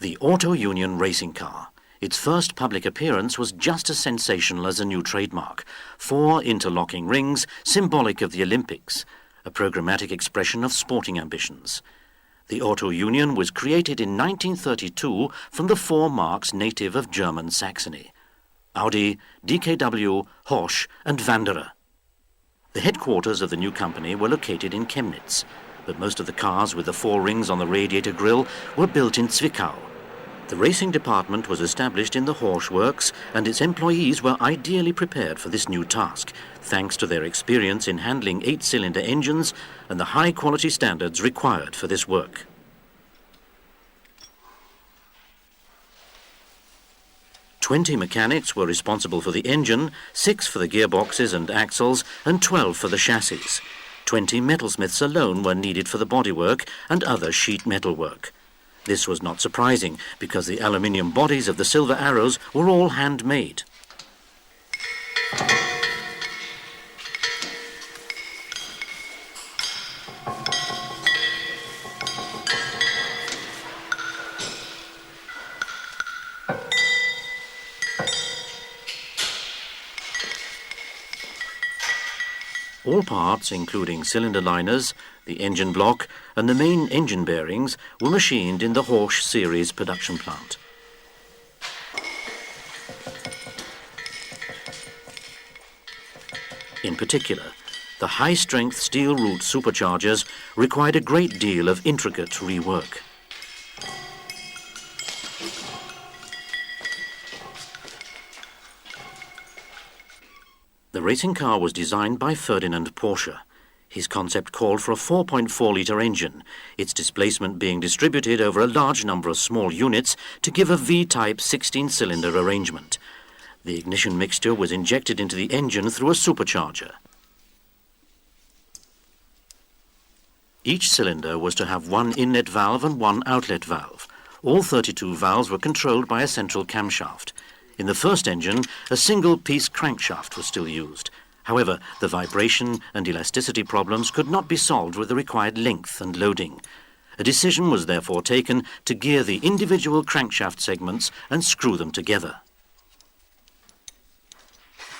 The Auto Union racing car. Its first public appearance was just as sensational as a new trademark. 4 interlocking rings, symbolic of the Olympics, a programmatic expression of sporting ambitions. The Auto Union was created in 1932 from the 4 marques native of German Saxony: Audi, DKW, Horsch and Wanderer. The headquarters of the new company were located in Chemnitz, but most of the cars with the 4 rings on the radiator grille were built in Zwickau. The racing department was established in the Horsch works, and its employees were ideally prepared for this new task, thanks to their experience in handling 8-cylinder engines and the high-quality standards required for this work. "20 mechanics were responsible for the engine, 6 for the gearboxes and axles, and 12 for the chassis. 20 metalsmiths alone were needed for the bodywork and other sheet metal work. This was not surprising, because the aluminium bodies of the silver arrows were all handmade. All parts, including cylinder liners, the engine block and the main engine bearings, were machined in the Horsch series production plant. In particular, the high-strength steel root superchargers required a great deal of intricate rework. The racing car was designed by Ferdinand Porsche. His concept called for a 4.4-litre engine, its displacement being distributed over a large number of small units to give a V-type 16-cylinder arrangement. The ignition mixture was injected into the engine through a supercharger. Each cylinder was to have 1 inlet valve and 1 outlet valve. All 32 valves were controlled by a central camshaft. In the first engine, a single-piece crankshaft was still used. However, the vibration and elasticity problems could not be solved with the required length and loading. A decision was therefore taken to gear the individual crankshaft segments and screw them together.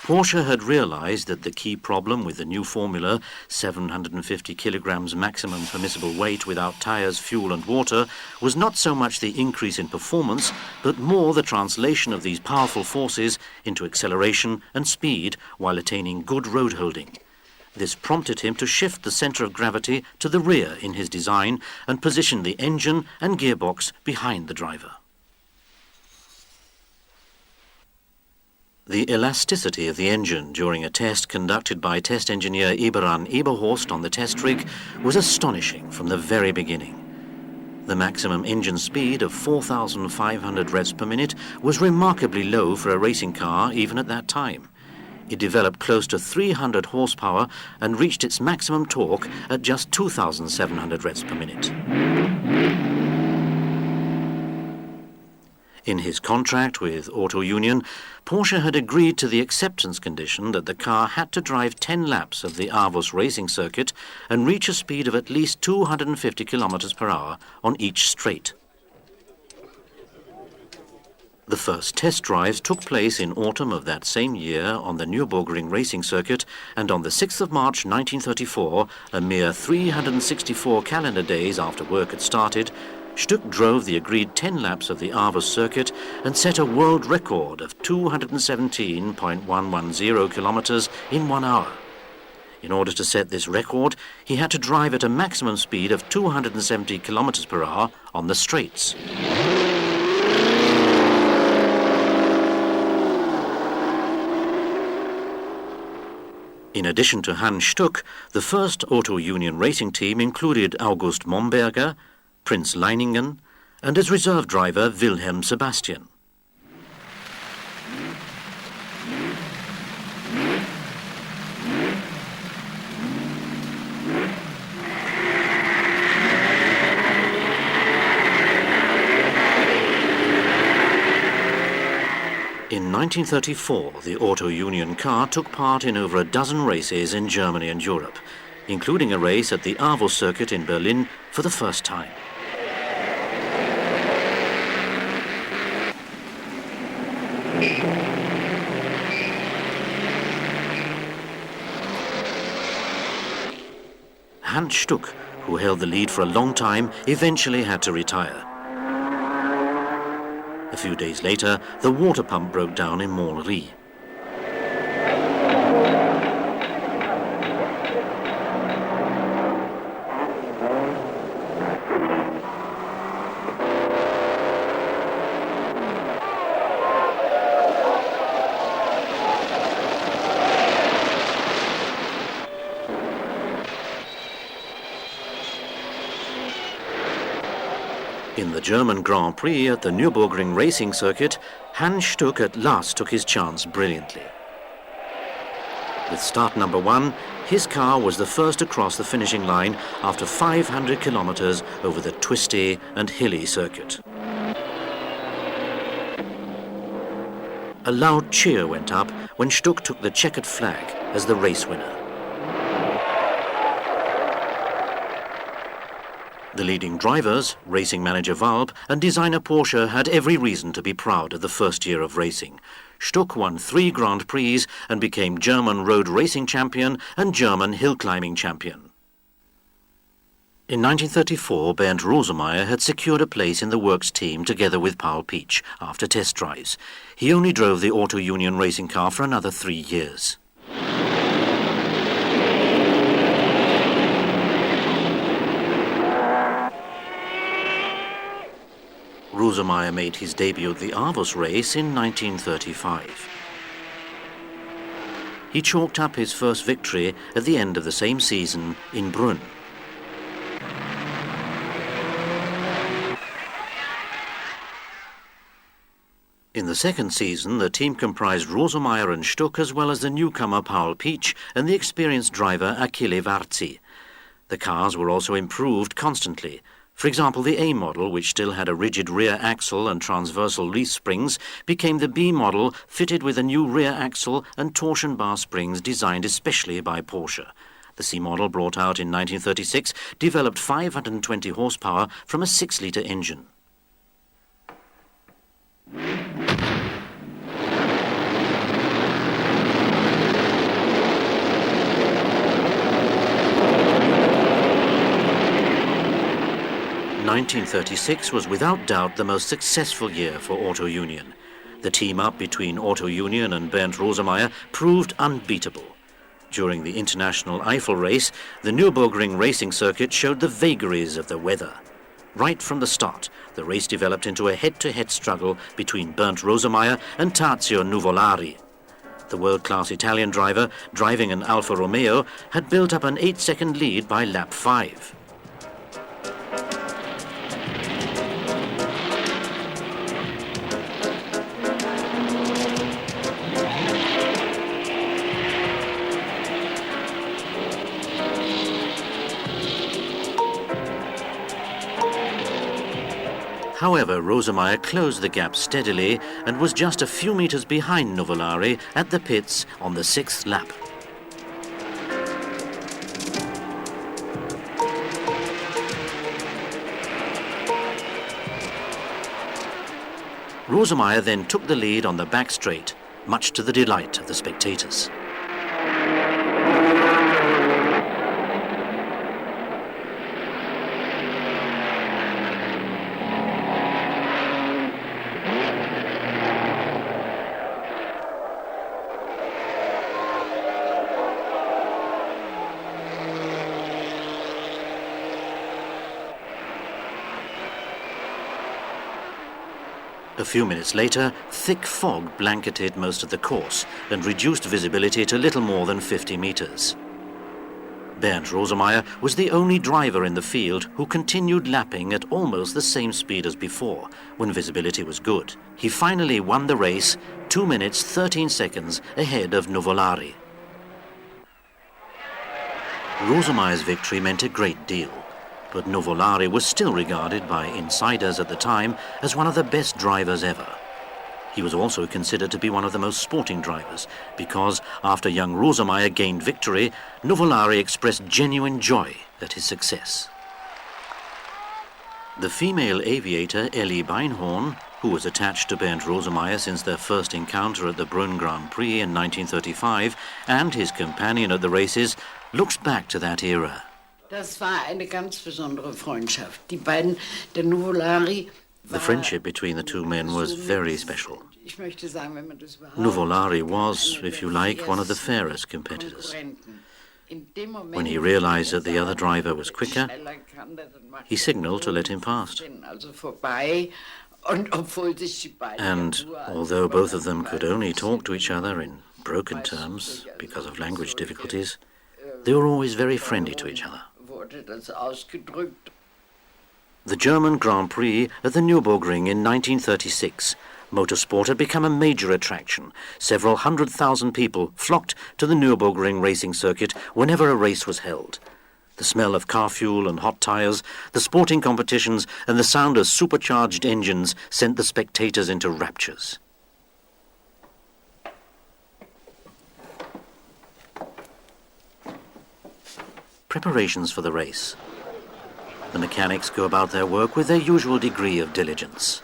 Porsche had realized that the key problem with the new formula, 750 kilograms maximum permissible weight without tires, fuel and water, was not so much the increase in performance, but more the translation of these powerful forces into acceleration and speed while attaining good road holding. This prompted him to shift the center of gravity to the rear in his design and position the engine and gearbox behind the driver. The elasticity of the engine during a test conducted by test engineer Eberan Eberhorst on the test rig was astonishing from the very beginning. The maximum engine speed of 4,500 revs per minute was remarkably low for a racing car even at that time. It developed close to 300 horsepower and reached its maximum torque at just 2,700 revs per minute. In his contract with Auto Union, Porsche had agreed to the acceptance condition that the car had to drive 10 laps of the Avus racing circuit and reach a speed of at least 250 kilometers per hour on each straight. The first test drives took place in autumn of that same year on the Nürburgring racing circuit, and on the 6th of March 1934, a mere 364 calendar days after work had started, Stuck drove the agreed 10 laps of the Avus circuit and set a world record of 217.110 kilometers in 1 hour. In order to set this record, he had to drive at a maximum speed of 270 kilometers per hour on the straights. In addition to Hans Stuck, the first Auto Union racing team included August Momberger, Prinz Leiningen, and as reserve driver Wilhelm Sebastian. In 1934, the Auto Union car took part in over a dozen races in Germany and Europe, including a race at the Avus circuit in Berlin for the first time. Hans Stuck, who held the lead for a long time, eventually had to retire. A few days later, the water pump broke down in Montry. In the German Grand Prix at the Nürburgring racing circuit, Hans Stuck at last took his chance brilliantly. With start number 1, his car was the first to cross the finishing line after 500 kilometers over the twisty and hilly circuit. A loud cheer went up when Stuck took the checkered flag as the race winner. The leading drivers, racing manager Walb and designer Porsche, had every reason to be proud of the first year of racing. Stuck won 3 Grand Prix and became German road racing champion and German hill climbing champion. In 1934, Bernd Rosemeyer had secured a place in the works team together with Paul Pietsch after test drives. He only drove the Auto Union racing car for another 3 years. Rosemeyer made his debut at the Avus race in 1935. He chalked up his first victory at the end of the same season in Brunn. In the second season, the team comprised Rosemeyer and Stuck, as well as the newcomer Paul Pietsch and the experienced driver Achille Varzi. The cars were also improved constantly. For example, the A model, which still had a rigid rear axle and transversal leaf springs, became the B model, fitted with a new rear axle and torsion bar springs designed especially by Porsche. The C model, brought out in 1936, developed 520 horsepower from a 6-litre engine. The 1936 was without doubt the most successful year for Auto Union. The team-up between Auto Union and Bernd Rosemeyer proved unbeatable. During the international Eifel race, the Nürburgring racing circuit showed the vagaries of the weather. Right from the start, the race developed into a head-to-head struggle between Bernd Rosemeyer and Tazio Nuvolari. The world-class Italian driver, driving an Alfa Romeo, had built up an 8-second lead by lap 5. However, Rosemeyer closed the gap steadily and was just a few meters behind Nuvolari at the pits on the 6th lap. Rosemeyer then took the lead on the back straight, much to the delight of the spectators. A few minutes later, thick fog blanketed most of the course and reduced visibility to little more than 50 meters. Bernd Rosemeyer was the only driver in the field who continued lapping at almost the same speed as before, when visibility was good. He finally won the race 2 minutes 13 seconds ahead of Nuvolari. Rosemeyer's victory meant a great deal, but Nuvolari was still regarded by insiders at the time as one of the best drivers ever. He was also considered to be one of the most sporting drivers because, after young Rosemeyer gained victory, Nuvolari expressed genuine joy at his success. The female aviator Ellie Beinhorn, who was attached to Bernd Rosemeyer since their first encounter at the Brunn Grand Prix in 1935, and his companion at the races, looks back to that era. Das war eine ganz besondere Freundschaft. Die beiden, der Nuvolari. The friendship between the two men was very special. Nuvolari was, if you like, one of the fairest competitors. When he realized that the other driver was quicker, he signaled to let him pass. And although both of them could only talk to each other in broken terms because of language difficulties, they were always very friendly to each other. The German Grand Prix at the Nürburgring in 1936, motorsport had become a major attraction. Several 100,000 people flocked to the Nürburgring racing circuit whenever a race was held. The smell of car fuel and hot tyres, the sporting competitions and the sound of supercharged engines sent the spectators into raptures. Preparations for the race. The mechanics go about their work with their usual degree of diligence.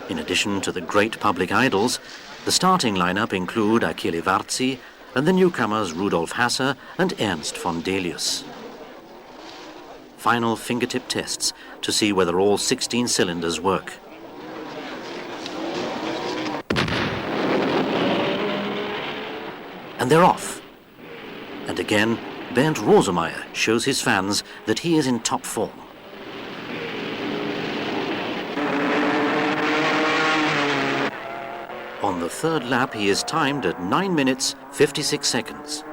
In addition to the great public idols, the starting lineup include Achille Varzi and the newcomers Rudolf Hasser and Ernst von Delius. Final fingertip tests to see whether all 16 cylinders work. And they're off. And again, Bernd Rosemeyer shows his fans that he is in top form. On the third lap, he is timed at 9 minutes, 56 seconds.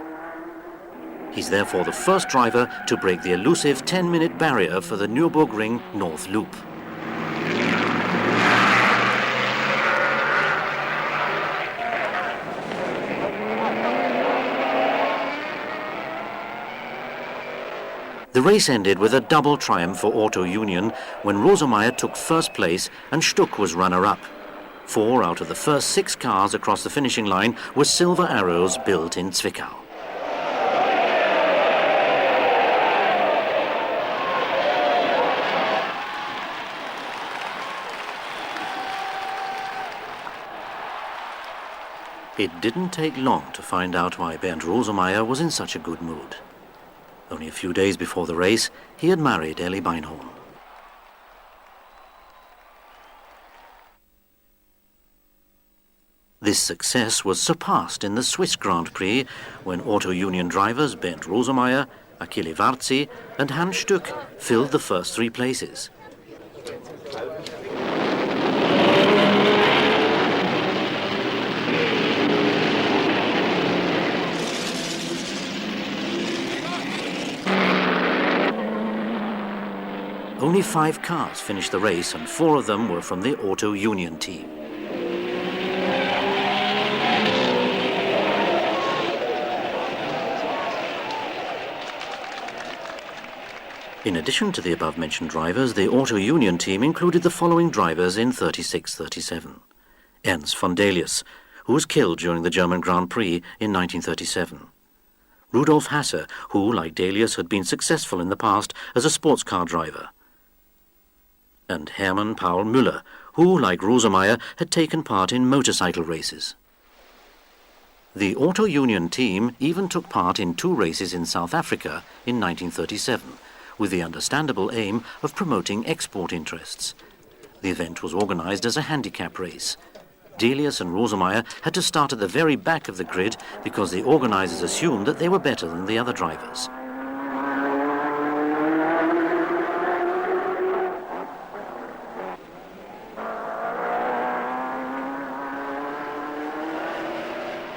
He's therefore the first driver to break the elusive 10-minute barrier for the Nürburgring North Loop. The race ended with a double triumph for Auto Union when Rosemeyer took first place and Stuck was runner-up. 4 out of the first 6 cars across the finishing line were silver arrows built in Zwickau. It didn't take long to find out why Bernd Rosemeyer was in such a good mood. Only a few days before the race, he had married Ellie Beinhorn. This success was surpassed in the Swiss Grand Prix when Auto Union drivers Bernd Rosemeyer, Achille Varzi and Hans Stuck filled the first 3 places. Only 5 cars finished the race and 4 of them were from the Auto Union team. In addition to the above-mentioned drivers, the Auto Union team included the following drivers in 36-37. Ernst von Delius, who was killed during the German Grand Prix in 1937. Rudolf Hasser, who, like Delius, had been successful in the past as a sports car driver. And Hermann Paul Müller, who, like Rosemeyer, had taken part in motorcycle races. The Auto Union team even took part in 2 races in South Africa in 1937, with the understandable aim of promoting export interests. The event was organized as a handicap race. Delius and Rosemeyer had to start at the very back of the grid because the organizers assumed that they were better than the other drivers.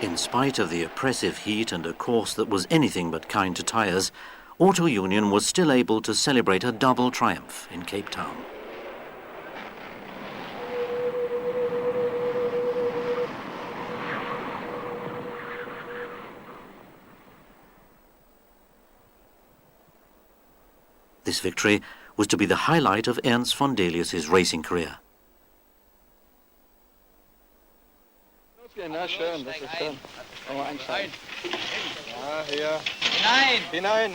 In spite of the oppressive heat and a course that was anything but kind to tyres, Auto Union was still able to celebrate a double triumph in Cape Town. This victory was to be the highlight of Ernst von Delius' racing career. Na schön, das ist schön. Oh, einsteigen. Ja, hier. Hinein! Hinein!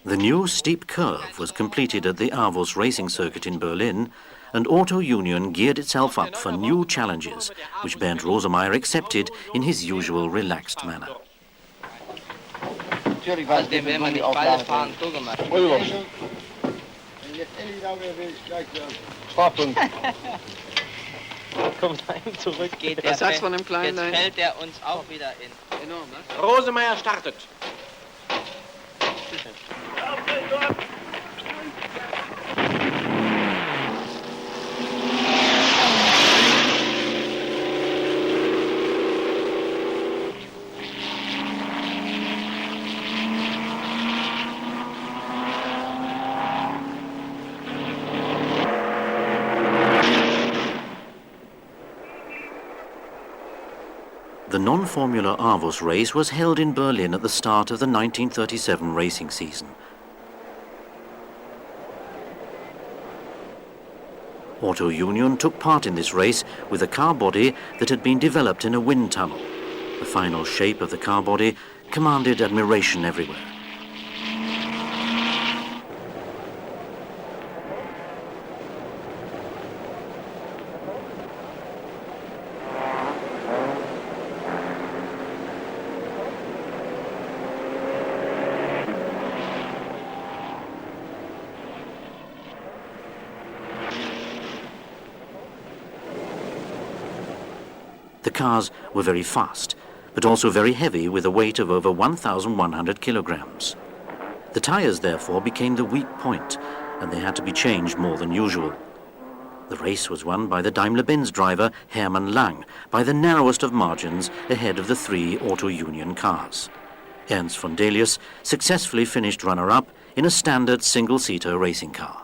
The new steep curve was completed at the Avus racing circuit in Berlin, and Auto Union geared itself up for new challenges, which Bernd Rosemeyer accepted in his usual relaxed manner. natürlich, weil Außerdem will man nicht Ball fahren, guck mal. Rüber. Strafpunkt. Kommt einem zurück, geht Was sagst du von dem Kleinen? Jetzt fällt er uns auch wieder in. Enorm, ne? Rosemeyer startet. The non-Formula Avus race was held in Berlin at the start of the 1937 racing season. Auto Union took part in this race with a car body that had been developed in a wind tunnel. The final shape of the car body commanded admiration everywhere. The cars were very fast, but also very heavy with a weight of over 1,100 kilograms. The tyres therefore became the weak point, and they had to be changed more than usual. The race was won by the Daimler-Benz driver Hermann Lang by the narrowest of margins ahead of the three Auto Union cars. Ernst von Delius successfully finished runner-up in a standard single-seater racing car.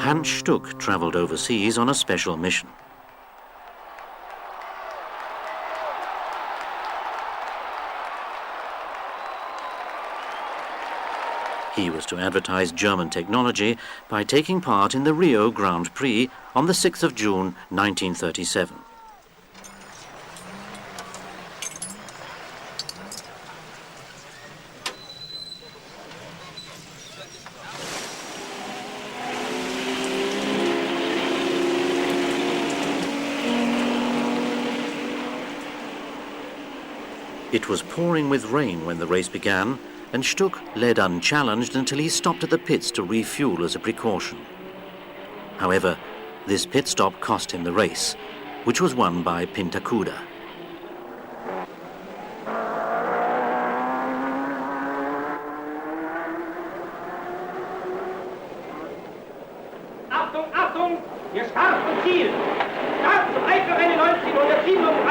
Hans Stuck travelled overseas on a special mission. He was to advertise German technology by taking part in the Rio Grand Prix on the 6th of June 1937. It was pouring with rain when the race began, and Stuck led unchallenged until he stopped at the pits to refuel as a precaution. However, this pit stop cost him the race, which was won by Pintacuda. Achtung, Achtung! Wir Start und Ziel! Start zum Eiffelrennen 1937!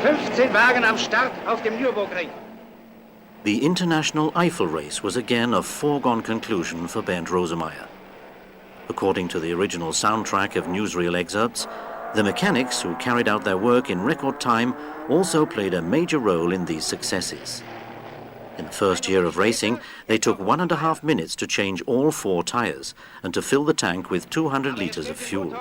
15 Wagen am Start auf dem Nürburgring. The International Eiffel Race was again a foregone conclusion for Bernd Rosemeyer. According to the original soundtrack of newsreel excerpts, the mechanics who carried out their work in record time also played a major role in these successes. In the first year of racing, they took 1.5 minutes to change all 4 tyres and to fill the tank with 200 litres of fuel.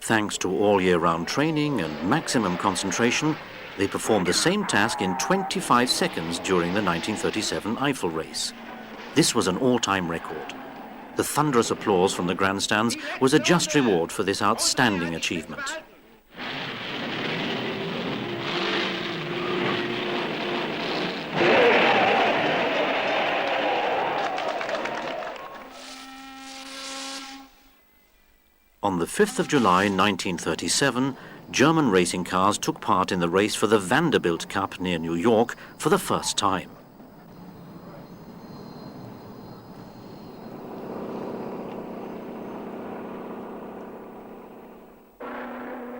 Thanks to all year-round training and maximum concentration, they performed the same task in 25 seconds during the 1937 Eiffel race. This was an all-time record. The thunderous applause from the grandstands was a just reward for this outstanding achievement. On the 5th of July 1937, German racing cars took part in the race for the Vanderbilt Cup near New York for the first time.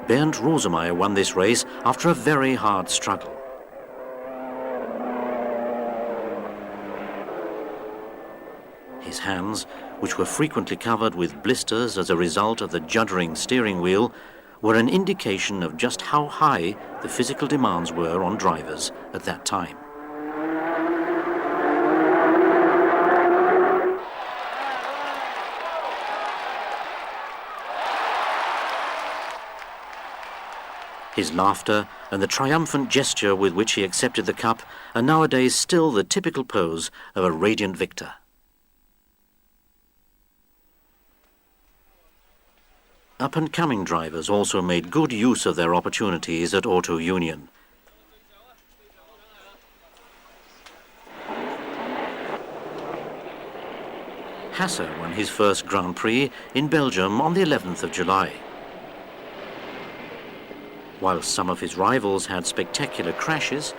Bernd Rosemeyer won this race after a very hard struggle. His hands, which were frequently covered with blisters as a result of the juddering steering wheel, were an indication of just how high the physical demands were on drivers at that time. His laughter and the triumphant gesture with which he accepted the cup are nowadays still the typical pose of a radiant victor. Up-and-coming drivers also made good use of their opportunities at Auto Union. Hasser won his first Grand Prix in Belgium on the 11th of July. While some of his rivals had spectacular crashes,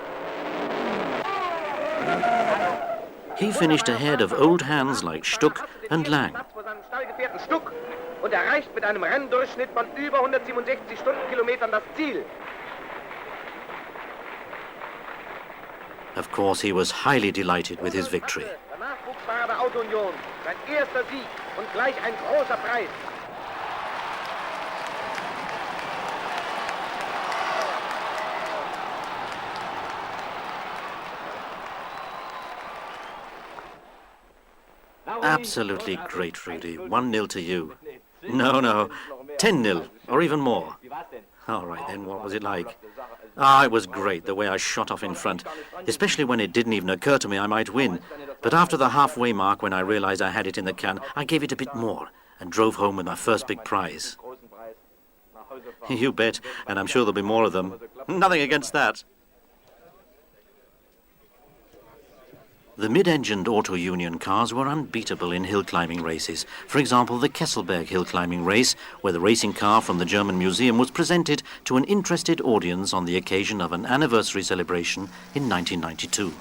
he finished ahead of old hands like Stuck and Lang. Und erreicht mit einem Renndurchschnitt von über 167 Stundenkilometern das Ziel. Of course, he was highly delighted with his victory. Der Nachwuchsfahrer der Auto Union, sein erster Sieg und gleich ein großer Preis. Absolutely great, Rudy. 1-0 to you. No, 10-0, or even more. All right, then, what was it like? It was great, the way I shot off in front, especially when it didn't even occur to me I might win. But after the halfway mark, when I realized I had it in the can, I gave it a bit more and drove home with my first big prize. You bet, and I'm sure there'll be more of them. Nothing against that. The mid-engined Auto Union cars were unbeatable in hill climbing races. For example, the Kesselberg hill climbing race, where the racing car from the German Museum was presented to an interested audience on the occasion of an anniversary celebration in 1992.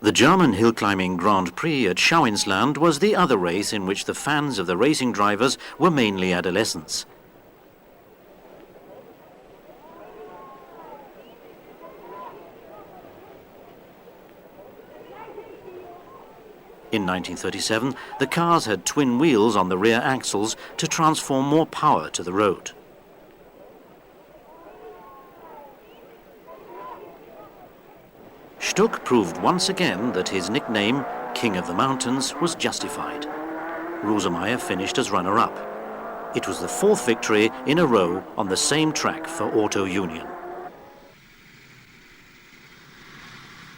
The German hill-climbing Grand Prix at Schauinsland was the other race in which the fans of the racing drivers were mainly adolescents. In 1937, the cars had twin wheels on the rear axles to transform more power to the road. Stuck proved once again that his nickname, King of the Mountains, was justified. Rosemeyer finished as runner-up. It was the fourth victory in a row on the same track for Auto Union.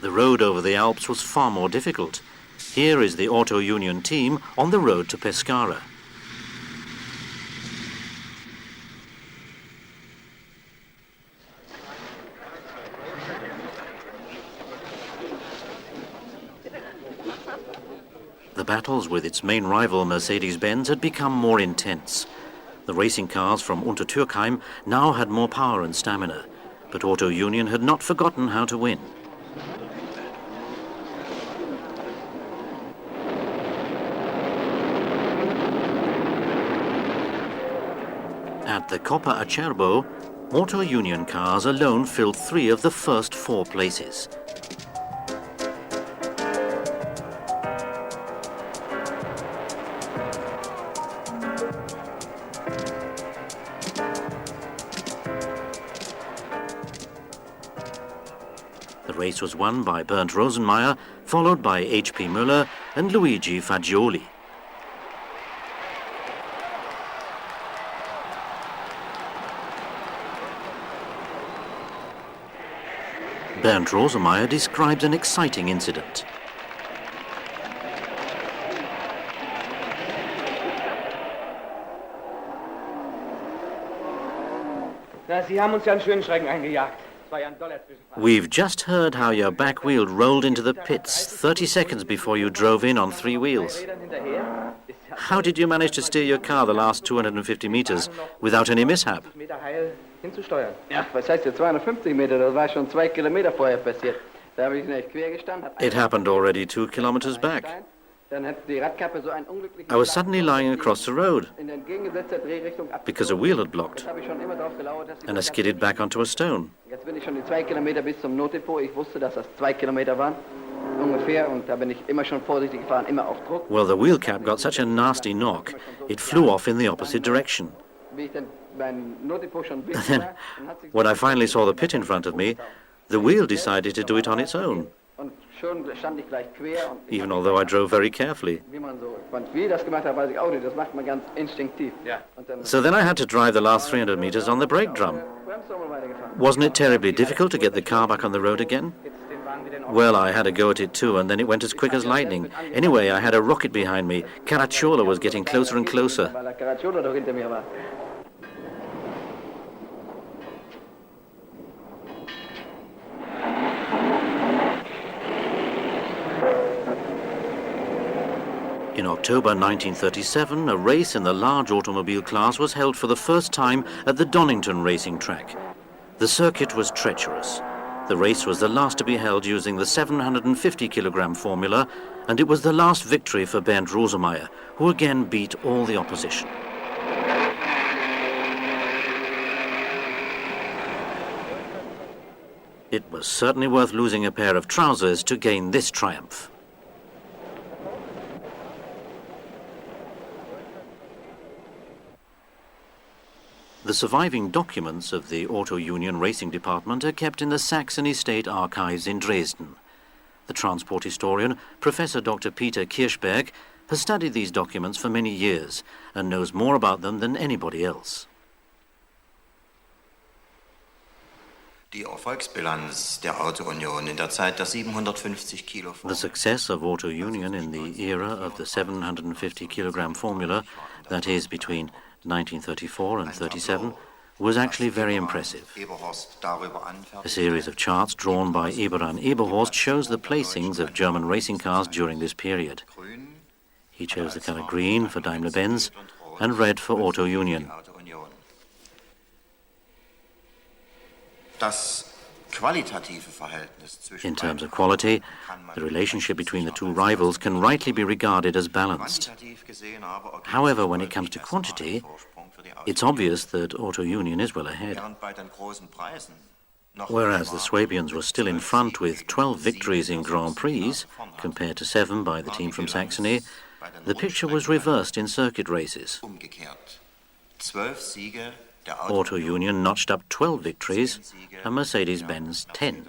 The road over the Alps was far more difficult. Here is the Auto Union team on the road to Pescara. The battles with its main rival Mercedes-Benz had become more intense. The racing cars from Untertürkheim now had more power and stamina, but Auto Union had not forgotten how to win. At the Coppa Acerbo, Auto Union cars alone filled 3 of the first 4 places. The race was won by Bernd Rosenmeier, followed by H.P. Müller and Luigi Fagioli. Bernd Rosenmeier describes an exciting incident. Sie haben uns ja einen schönen Schrecken eingejagt. We've just heard how your back wheel rolled into the pits 30 seconds before you drove in on 3 wheels. How did you manage to steer your car the last 250 meters without any mishap? Ja, was heißt jetzt 250 Meter? Das war schon 2 Kilometer vorher passiert. Da habe ich nicht quer gestanden. It happened already 2 kilometers back. I was suddenly lying across the road because a wheel had blocked, and I skidded back onto a stone. Jetzt bin ich schon die 2 Kilometer bis zum Notdepot. Ich wusste, dass das 2 Kilometer waren, ungefähr, und da bin ich immer schon vorsichtig gefahren, immer auf Druck. Well, the wheel cap got such a nasty knock, it flew off in the opposite direction. Wie ich dann beim Notdepot schon bin, Then, when I finally saw the pit in front of me, the wheel decided to do it on its own. und Schon stand ich gleich quer. Und even although I drove very carefully. wie ich das gemacht habe, weiß ich auch nicht. Das macht man ganz instinktiv. Und dann So then I had to drive the last 300 meters on the brake drum. Bremstrommel weitergefahren. Wasn't it terribly difficult to get the car back on the road again? Well, I had a go at it too, and then it went as quick as lightning. Anyway, I had a rocket behind me. Caracciola was getting closer and closer. Weil der Caracciola doch hinter mir war. In October 1937, a race in the large automobile class was held for the first time at the Donington racing track. The circuit was treacherous. The race was the last to be held using the 750-kilogram formula, and it was the last victory for Bernd Rosemeyer, who again beat all the opposition. It was certainly worth losing a pair of trousers to gain this triumph. The surviving documents of the Auto Union Racing Department are kept in the Saxony State Archives in Dresden. The transport historian, Professor Dr. Peter Kirschberg, has studied these documents for many years and knows more about them than anybody else. Die Erfolgsbilanz der Auto-Union in der Zeit der 750 Kilo. The success of Auto Union in the era of the 750-kilogram formula, that is between 1934 and 37, was actually very impressive. A series of charts drawn by Eberhard Eberhorst shows the placings of German racing cars during this period. He chose the color green for Daimler-Benz and red for Auto Union. In terms of quality, the relationship between the two rivals can rightly be regarded as balanced. However, when it comes to quantity, it's obvious that Auto Union is well ahead. Whereas the Swabians were still in front with 12 victories in Grand Prix, compared to 7 by the team from Saxony, the picture was reversed in circuit races. Auto Union notched up 12 victories and Mercedes-Benz 10.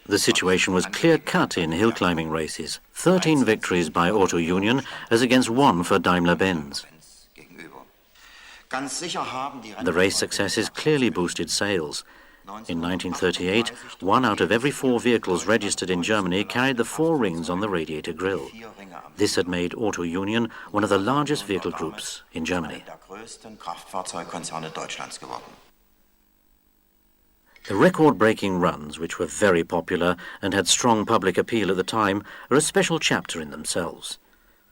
The situation was clear-cut in hill-climbing races. 13 victories by Auto Union as against 1 for Daimler-Benz. The race successes clearly boosted sales. In 1938, 1 out of every 4 vehicles registered in Germany carried the 4 rings on the radiator grille. This had made Auto Union one of the largest vehicle groups in Germany. The record-breaking runs, which were very popular and had strong public appeal at the time, are a special chapter in themselves.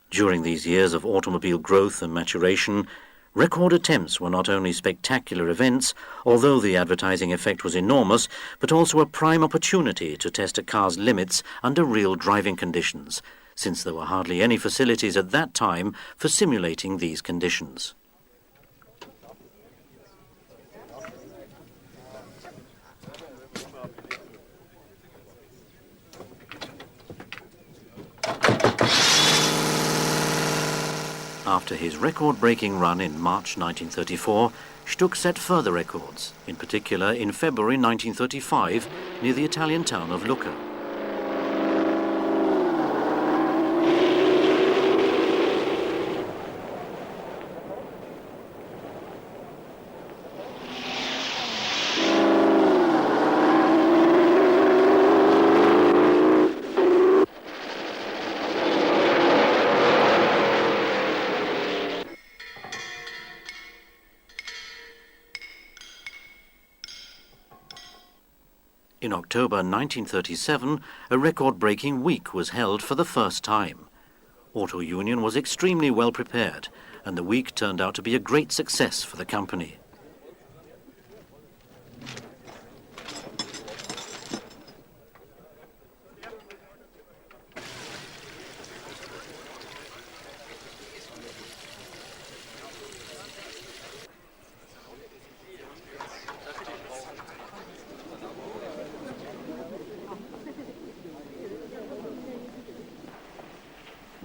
During these years of automobile growth and maturation, record attempts were not only spectacular events, although the advertising effect was enormous, but also a prime opportunity to test a car's limits under real driving conditions, since there were hardly any facilities at that time for simulating these conditions. After his record-breaking run in March 1934, Stuck set further records, in particular in February 1935 near the Italian town of Lucca. In October 1937, a record-breaking week was held for the first time. Auto Union was extremely well prepared, and the week turned out to be a great success for the company.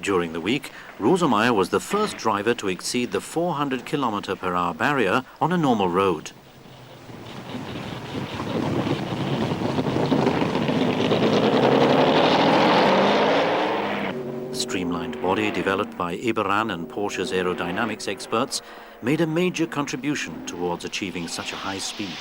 During the week, Rosemeyer was the first driver to exceed the 400 km/h barrier on a normal road. buoyant body developed by Eberan and Porsche's aerodynamics experts made a major contribution towards achieving such a high speed.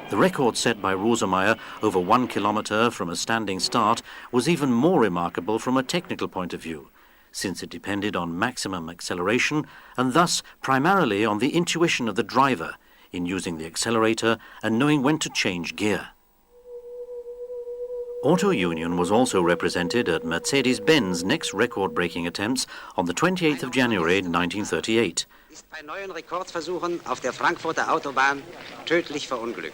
The record set by Rosemeyer over 1 kilometer from a standing start was even more remarkable from a technical point of view, since it depended on maximum acceleration and thus primarily on the intuition of the driver in using the accelerator and knowing when to change gear. Auto Union was also represented at Mercedes-Benz' next record-breaking attempts on the 28th of January 1938. Ist bei neuen Rekordversuchen auf der Frankfurter Autobahn tödlich verunglückt.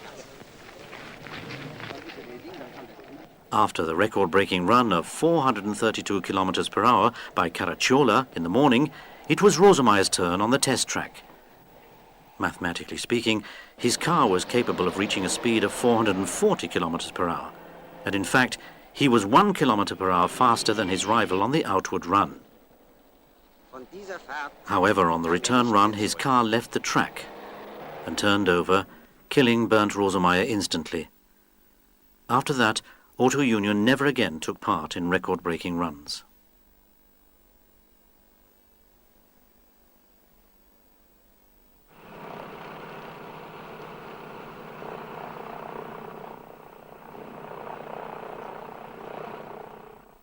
After the record-breaking run of 432 kilometers per hour by Caracciola in the morning, it was Rosemeyer's turn on the test track. Mathematically speaking, his car was capable of reaching a speed of 440 kilometers per hour. And in fact, he was 1 kilometer per hour faster than his rival on the outward run. However, on the return run, his car left the track and turned over, killing Bernd Rosemeyer instantly. After that, Auto Union never again took part in record-breaking runs.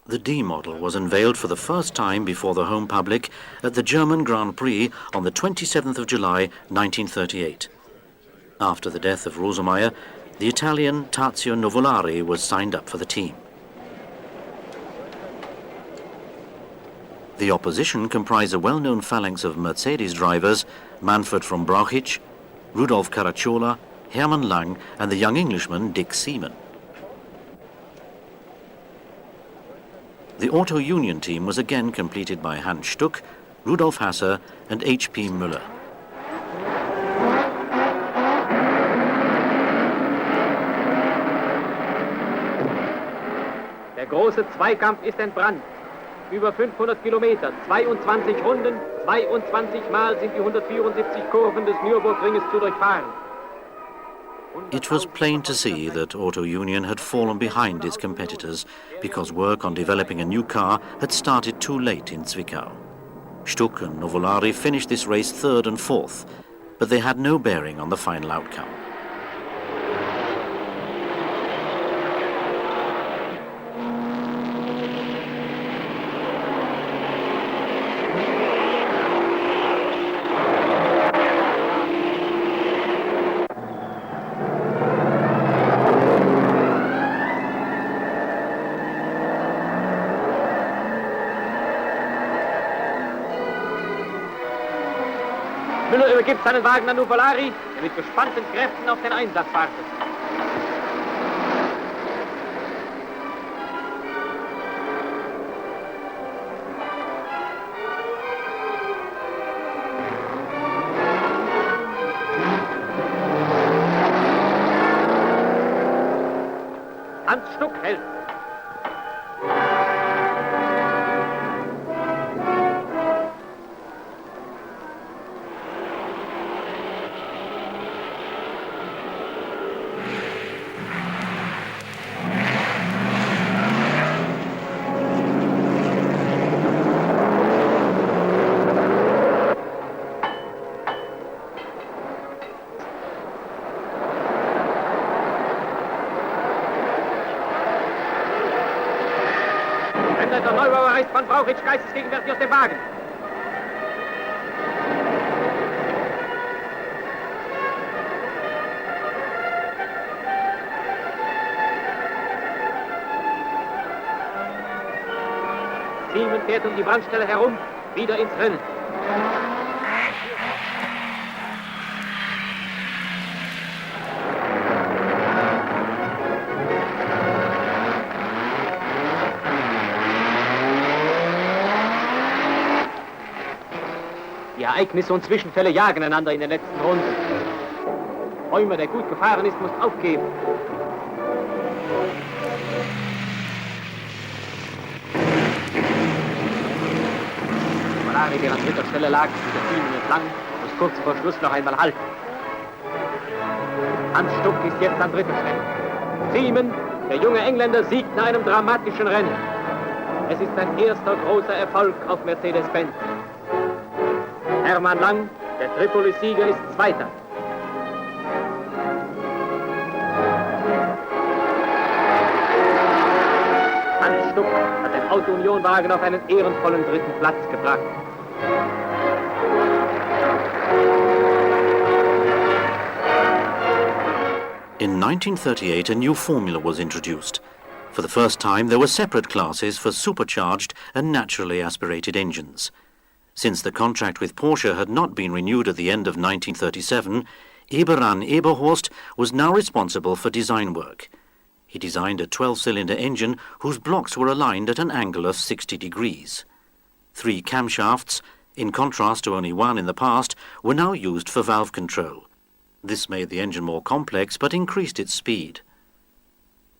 The D model was unveiled for the first time before the home public at the German Grand Prix on the 27th of July 1938. After the death of Rosemeyer, the Italian Tazio Nuvolari was signed up for the team. The opposition comprised a well-known phalanx of Mercedes drivers, Manfred von Brauchitsch, Rudolf Caracciola, Hermann Lang and the young Englishman Dick Seaman. The Auto Union team was again completed by Hans Stuck, Rudolf Hasser and H.P. Müller. Der große Zweikampf ist entbrannt. Über 500 Kilometer, 22 Runden, 22 Mal sind die 174 Kurven des Nürburgringes zu durchfahren. It was plain to see that Auto Union had fallen behind its competitors because work on developing a new car had started too late in Zwickau. Stuck and Nuvolari finished this race third and fourth, but they had no bearing on the final outcome. Müller übergibt seinen Wagen an Nuvolari, der mit gespannten Kräften auf den Einsatz wartet. Hans Stuck hält. Der Neubauer reißt von Brauchitsch geistesgegenwärtig aus dem Wagen. Seaman fährt um die Brandstelle herum, wieder ins Rennen. Die Ereignisse und Zwischenfälle jagen einander in den letzten Runden. Räumer, der gut gefahren ist, muss aufgeben. Nuvolari, der an dritter Stelle lag, der Seaman entlang, muss kurz vor Schluss noch einmal halten. Hans Stuck ist jetzt an dritter Stelle. Seaman, der junge Engländer, siegt in einem dramatischen Rennen. Es ist sein erster großer Erfolg auf Mercedes-Benz. Hermann Lang, der Tripolis-Sieger, ist Zweiter. Hans Stuck hat den Auto-Union-Wagen auf einen ehrenvollen 3. Platz gebracht. In 1938, a new formula was introduced. For the first time, there were separate classes for supercharged and naturally aspirated engines. Since the contract with Porsche had not been renewed at the end of 1937, Eberan Eberhorst was now responsible for design work. He designed a 12-cylinder engine whose blocks were aligned at an angle of 60 degrees. 3 camshafts, in contrast to only 1 in the past, were now used for valve control. This made the engine more complex but increased its speed.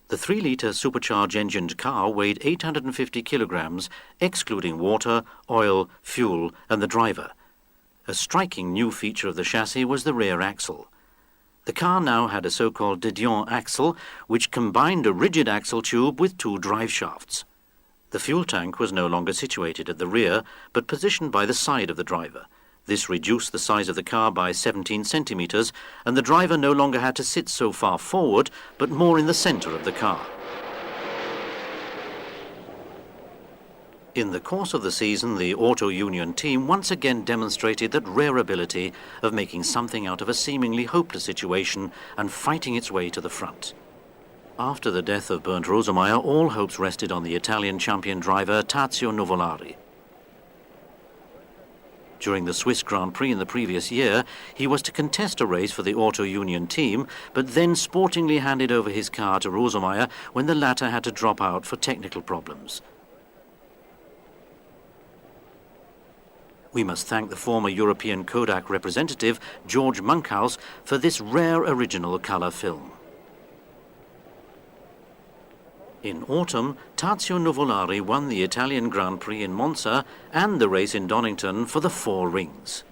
The 3-litre supercharged-engined car weighed 850 kilograms, excluding water, oil, fuel and the driver. A striking new feature of the chassis was the rear axle. The car now had a so-called de Dion axle, which combined a rigid axle tube with 2 drive shafts. The fuel tank was no longer situated at the rear, but positioned by the side of the driver. This reduced the size of the car by 17 centimetres, and the driver no longer had to sit so far forward, but more in the centre of the car. In the course of the season, the Auto Union team once again demonstrated that rare ability of making something out of a seemingly hopeless situation and fighting its way to the front. After the death of Bernd Rosemeyer, all hopes rested on the Italian champion driver Tazio Nuvolari. During the Swiss Grand Prix in the previous year, he was to contest a race for the Auto Union team, but then sportingly handed over his car to Rosemeyer when the latter had to drop out for technical problems. We must thank the former European Kodak representative, George Monkhouse, for this rare original colour film. In autumn, Tazio Nuvolari won the Italian Grand Prix in Monza and the race in Donington for the 4 rings.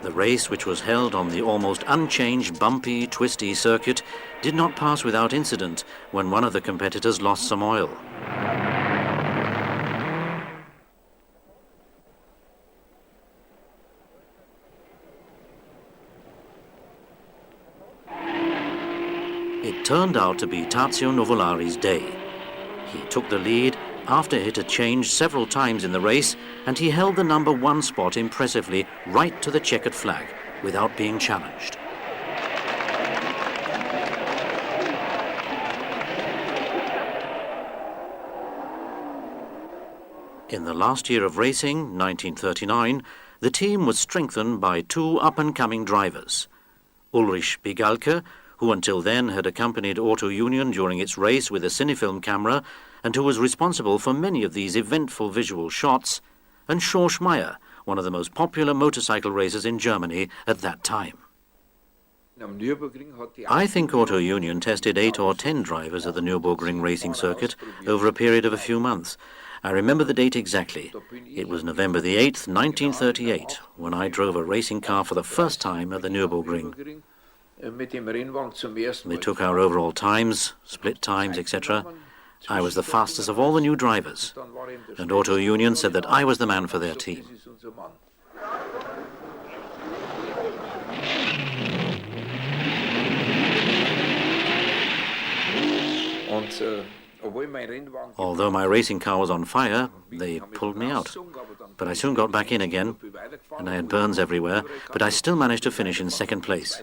The race, which was held on the almost unchanged, bumpy, twisty circuit, did not pass without incident when one of the competitors lost some oil. It turned out to be Tazio Nuvolari's day. He took the lead after it had changed several times in the race, and he held the number 1 spot impressively right to the checkered flag without being challenged. In the last year of racing, 1939, the team was strengthened by 2 up-and-coming drivers. Ulrich Bigalke, who until then had accompanied Auto Union during its race with a cinefilm camera and who was responsible for many of these eventful visual shots, and Schorsch Meyer, one of the most popular motorcycle racers in Germany at that time. I think Auto Union tested 8 or 10 drivers at the Nürburgring racing circuit over a period of a few months. I remember the date exactly. It was November the 8th, 1938, when I drove a racing car for the first time at the Nürburgring. They took our overall times, split times, etc. I was the fastest of all the new drivers, and Auto Union said that I was the man for their team. Although my racing car was on fire, they pulled me out. But I soon got back in again, and I had burns everywhere, but I still managed to finish in 2nd place.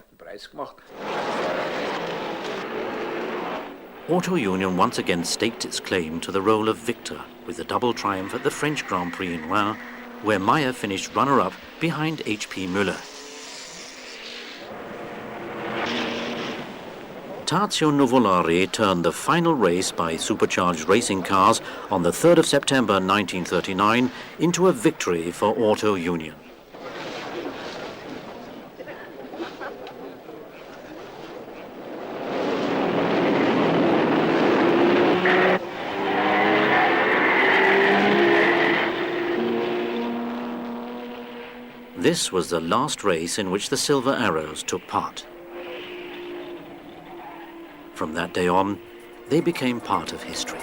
Auto Union once again staked its claim to the role of victor with the double triumph at the French Grand Prix in Rouen, where Meyer finished runner-up behind H.P. Müller. Tazio Nuvolari turned the final race by supercharged racing cars on the 3rd of September 1939 into a victory for Auto Union. This was the last race in which the Silver Arrows took part. From that day on, they became part of history.